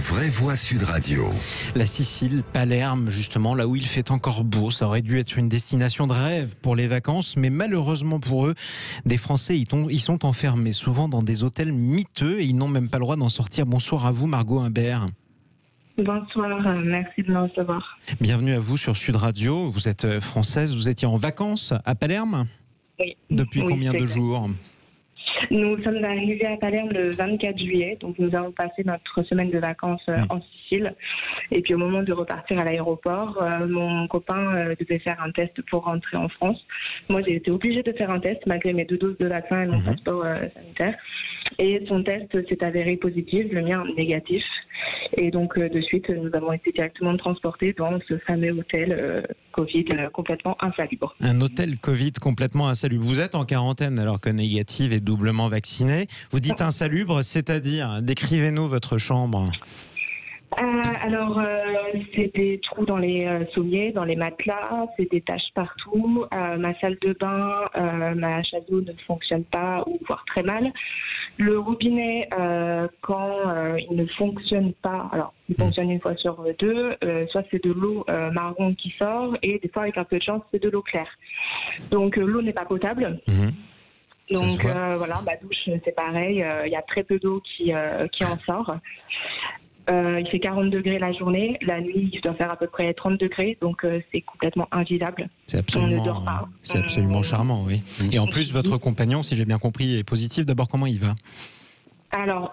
vraies voix Sud Radio. La Sicile, Palerme, justement, là où il fait encore beau. Ça aurait dû être une destination de rêve pour les vacances, mais malheureusement pour eux, des Français y sont enfermés, souvent dans des hôtels miteux, et ils n'ont même pas le droit d'en sortir. Bonsoir à vous, Margot Imbert. Bonsoir, merci de me recevoir. Bienvenue à vous sur Sud Radio. Vous êtes française, vous étiez en vacances à Palerme ? Oui. Depuis combien de jours ? Nous sommes arrivés à Palerme le 24 juillet, donc nous avons passé notre semaine de vacances en Sicile. Et puis au moment de repartir à l'aéroport, mon copain devait faire un test pour rentrer en France. Moi, j'ai été obligée de faire un test malgré mes 2 doses de vaccin et mon passeport sanitaire. Et son test s'est avéré positif, le mien négatif. Et donc de suite, nous avons été directement transportés dans ce fameux hôtel Covid complètement insalubre. Un hôtel Covid complètement insalubre. Vous êtes en quarantaine alors que négative et doublement vaccinée. Vous dites insalubre, c'est-à-dire, décrivez-nous votre chambre. Alors, c'est des trous dans les sommiers, dans les matelas, c'est des taches partout. Ma salle de bain, ma chasse d'eau ne fonctionne pas ou voire très mal. Le robinet, quand il ne fonctionne pas, alors il fonctionne une fois sur 2, soit c'est de l'eau marron qui sort et des fois avec un peu de chance c'est de l'eau claire. Donc l'eau n'est pas potable. Donc voilà, ma douche c'est pareil, il y a très peu d'eau qui en sort. Il fait 40 degrés la journée, la nuit il doit faire à peu près 30 degrés, donc c'est complètement invivable. C'est absolument charmant, oui. Et en plus, votre compagnon, si j'ai bien compris, est positif. D'abord, comment il va ? Alors,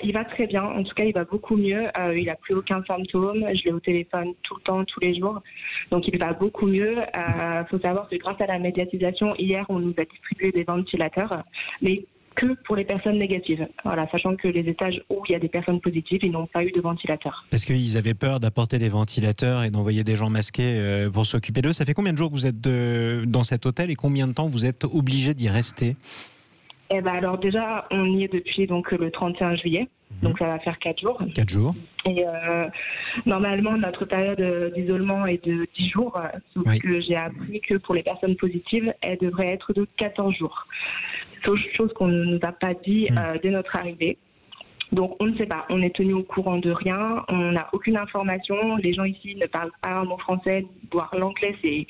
il va très bien, en tout cas il va beaucoup mieux, il n'a plus aucun symptôme, je l'ai au téléphone tout le temps, tous les jours, donc il va beaucoup mieux. Faut savoir que grâce à la médiatisation, hier on nous a distribué des ventilateurs, mais que pour les personnes négatives. Voilà, sachant que les étages où il y a des personnes positives, ils n'ont pas eu de ventilateur. Parce qu'ils avaient peur d'apporter des ventilateurs et d'envoyer des gens masqués pour s'occuper d'eux. Ça fait combien de jours que vous êtes dans cet hôtel et combien de temps vous êtes obligé d'y rester ? Eh ben alors déjà, on y est depuis donc le 31 juillet, donc ça va faire 4 jours. 4 jours. Et normalement, notre période d'isolement est de 10 jours, sauf que j'ai appris que pour les personnes positives, elle devrait être de 14 jours. C'est chose qu'on ne nous a pas dit dès notre arrivée. Donc on ne sait pas, on est tenu au courant de rien, on n'a aucune information, les gens ici ne parlent pas un mot français, voire l'anglais c'est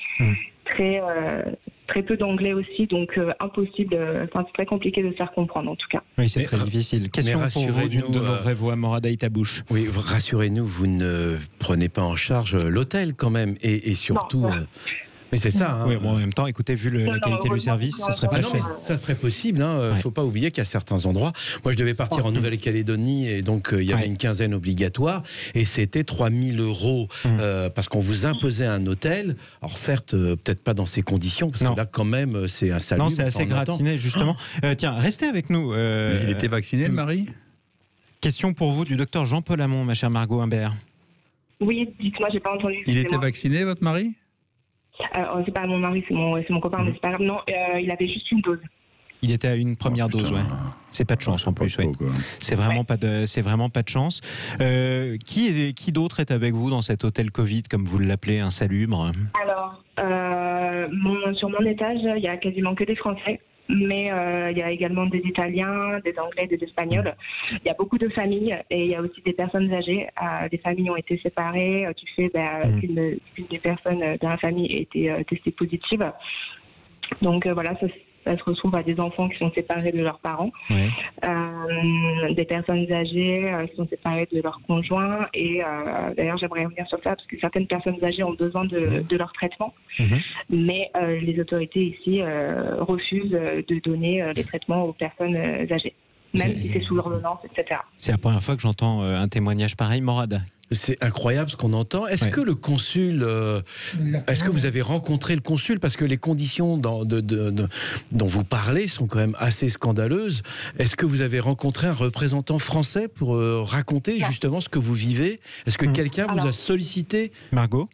très peu d'anglais aussi, donc impossible, c'est très compliqué de se faire comprendre en tout cas. Oui, c'est très difficile. Question pour vous d'une de nos vraies voix, Morad Aitabouche. Oui, rassurez-nous, vous ne prenez pas en charge l'hôtel quand même, et surtout... Non, mais c'est ça. Oui, bon, en même temps, écoutez, vu la qualité du service, ce serait pas cher. Ça serait possible. Faut pas oublier qu'à certains endroits, moi je devais partir en Nouvelle-Calédonie et donc il y avait une quinzaine obligatoire et c'était 3 000 € parce qu'on vous imposait un hôtel. Alors certes, peut-être pas dans ces conditions parce que là quand même c'est insalubre. Non, c'est assez gratiné justement. Tiens, restez avec nous. Il était vacciné, le mari ? Question pour vous du docteur Jean-Paul Hamon, ma chère Margot Imbert. Oui, dites-moi, j'ai pas entendu. Il était vacciné, votre mari ? C'est pas mon mari, c'est mon copain, mais c'est pas grave. Non, il avait juste une dose. Il était à une première dose, ouais. C'est pas de chance en plus, oui. C'est vraiment pas de chance. Qui d'autre est avec vous dans cet hôtel Covid, comme vous l'appelez, insalubre ? Alors, sur mon étage, il y a quasiment que des Français. Mais il y a également des Italiens, des Anglais, des Espagnols. Il y a beaucoup de familles et il y a aussi des personnes âgées. Des familles ont été séparées. Qu'une des personnes de la famille a été testée positive. Donc voilà, ça se retrouve à des enfants qui sont séparés de leurs parents, des personnes âgées qui sont séparées de leurs conjoints. Et d'ailleurs, j'aimerais revenir sur ça parce que certaines personnes âgées ont besoin de leur traitement, mais les autorités ici refusent de donner les traitements aux personnes âgées, même si c'est sous ordonnance, etc. C'est la première fois que j'entends un témoignage pareil, Morad. C'est incroyable ce qu'on entend. Est-ce que le consul, est-ce que vous avez rencontré le consul? Parce que les conditions dont vous parlez sont quand même assez scandaleuses. Est-ce que vous avez rencontré un représentant français pour raconter justement ce que vous vivez? Est-ce que quelqu'un vous a sollicité? Margot?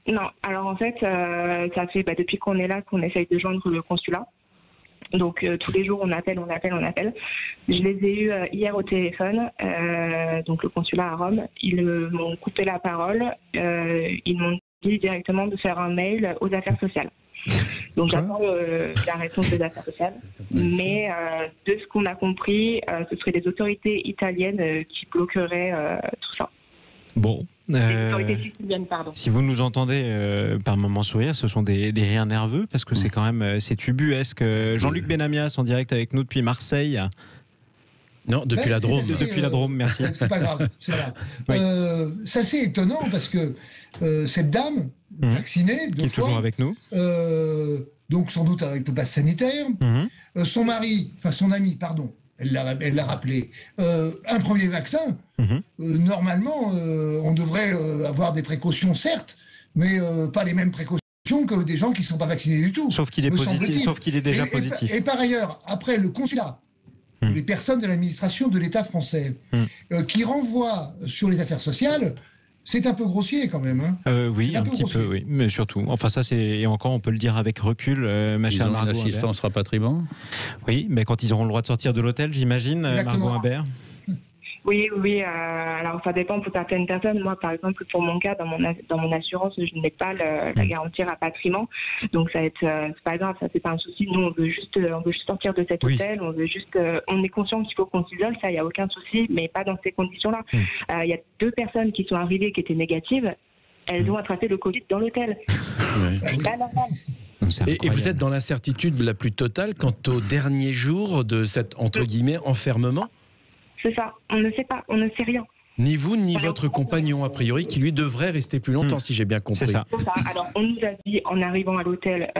Non, alors en fait, ça fait depuis qu'on est là qu'on essaye de joindre le consulat. Donc tous les jours on appelle. Je les ai eus hier au téléphone, donc le consulat à Rome. Ils m'ont coupé la parole, ils m'ont dit directement de faire un mail aux affaires sociales. Donc j'attends la réponse des affaires sociales. Mais de ce qu'on a compris, ce seraient les autorités italiennes qui bloqueraient tout ça. Bon. Les autorités siciliennes, pardon. Si vous nous entendez par moments sourire, ce sont des rires nerveux parce que c'est quand même c'est ubuesque. Jean-Luc Benamias en direct avec nous depuis Marseille. Non, depuis la Drôme. Depuis la Drôme, merci. C'est pas grave. C'est pas grave. C'est assez étonnant parce que cette dame vaccinée deux qui est fois, toujours avec nous. Donc sans doute avec le pass sanitaire, son mari, enfin son ami, pardon, elle l'a rappelé, un premier vaccin. Normalement, on devrait avoir des précautions, certes, mais pas les mêmes précautions que des gens qui ne sont pas vaccinés du tout. Sauf qu'il est positif, sauf qu'il est déjà positif. Et par ailleurs, après le consulat, les personnes de l'administration de l'État français qui renvoient sur les affaires sociales, c'est un peu grossier quand même. Oui, un petit peu, oui. Mais surtout, enfin ça c'est, et encore on peut le dire avec recul, ma chère Margot. Ils ont une assistance rapatriement. Oui, mais quand ils auront le droit de sortir de l'hôtel, j'imagine, Margot Imbert. Oui. Alors ça dépend pour certaines personnes. Moi, par exemple, pour mon cas, dans mon assurance, je n'ai pas la garantie rapatriement. Donc ça va être, c'est pas grave, ça c'est pas un souci. Nous, on veut juste sortir de cet hôtel. On est conscient qu'il faut qu'on s'isole, ça, il y a aucun souci, mais pas dans ces conditions-là. Il y a 2 personnes qui sont arrivées qui étaient négatives. Elles ont attrapé le Covid dans l'hôtel. C'est pas normal. Et vous êtes dans l'incertitude la plus totale quant au dernier jour de cet entre guillemets enfermement. C'est ça, on ne sait pas, on ne sait rien. Ni vous, ni votre compagnon, a priori, qui lui devrait rester plus longtemps, si j'ai bien compris. C'est ça. Alors, on nous a dit, en arrivant à l'hôtel,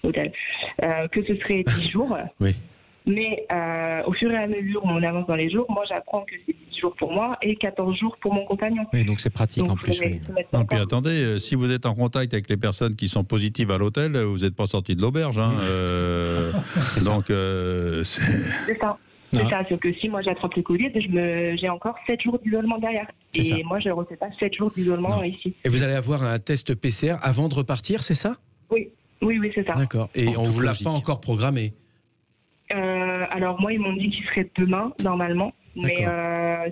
que ce serait 10 jours. Oui. Mais au fur et à mesure où on avance dans les jours, moi, j'apprends que c'est 10 jours pour moi et 14 jours pour mon compagnon. Oui, donc c'est pratique en plus. Non, puis attendez, si vous êtes en contact avec les personnes qui sont positives à l'hôtel, vous n'êtes pas sorti de l'auberge. Donc, c'est ça. C'est ça, c'est que si moi j'attrape le Covid, j'ai encore 7 jours d'isolement derrière. Et moi je ne refais pas 7 jours d'isolement ici. Et vous allez avoir un test PCR avant de repartir, c'est ça ? Oui, c'est ça. D'accord. Et on ne vous l'a pas encore programmé ? Alors moi ils m'ont dit qu'il serait demain, normalement. Mais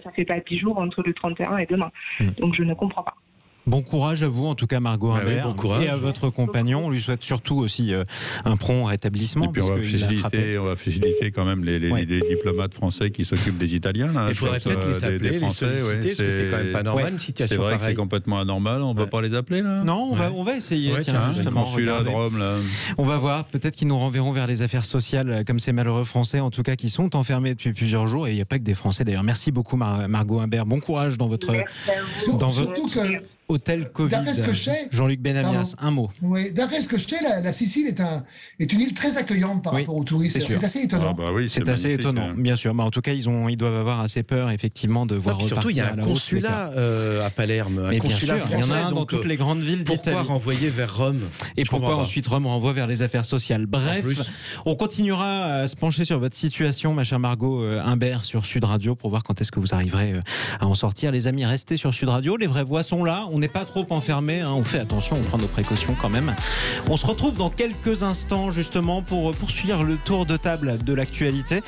ça fait pas 10 jours entre le 31 et demain. Donc je ne comprends pas. Bon courage à vous, en tout cas, Margot Imbert, bon courage. et à votre compagnon. On lui souhaite surtout aussi un prompt rétablissement. Et puis on va faciliter quand même les diplomates français qui s'occupent des Italiens. Là, il faudrait peut-être les appeler, les solliciter, parce que c'est quand même pas normal une situation pareille. C'est vrai pareille. que c'est complètement anormal, on ne peut pas les appeler là. Non, on va essayer. Tiens, justement, consulat de Rome, là. On va voir, peut-être qu'ils nous renverront vers les affaires sociales, comme ces malheureux Français, en tout cas, qui sont enfermés depuis plusieurs jours. Et il n'y a pas que des Français d'ailleurs. Merci beaucoup, Margot Imbert. Bon courage dans votre hôtel Covid. Jean-Luc Benamias, un mot. Oui, d'après ce que je sais, la Sicile est une île très accueillante par rapport aux touristes. C'est assez étonnant. C'est assez étonnant, bien sûr. Bah, en tout cas, ils doivent avoir assez peur, effectivement, de voir repartir. Surtout, il y a un consulat à Palerme. Un consulat français. Il y en a un dans toutes les grandes villes d'Italie. Pourquoi renvoyer vers Rome ? Et pourquoi ensuite Rome renvoie vers les affaires sociales ? Bref, on continuera à se pencher sur votre situation, ma chère Margot Imbert, sur Sud Radio, pour voir quand est-ce que vous arriverez à en sortir. Les amis, restez sur Sud Radio. Les vraies voix sont là. On n'est pas trop enfermés. On fait attention, on prend nos précautions quand même. On se retrouve dans quelques instants, justement, pour poursuivre le tour de table de l'actualité.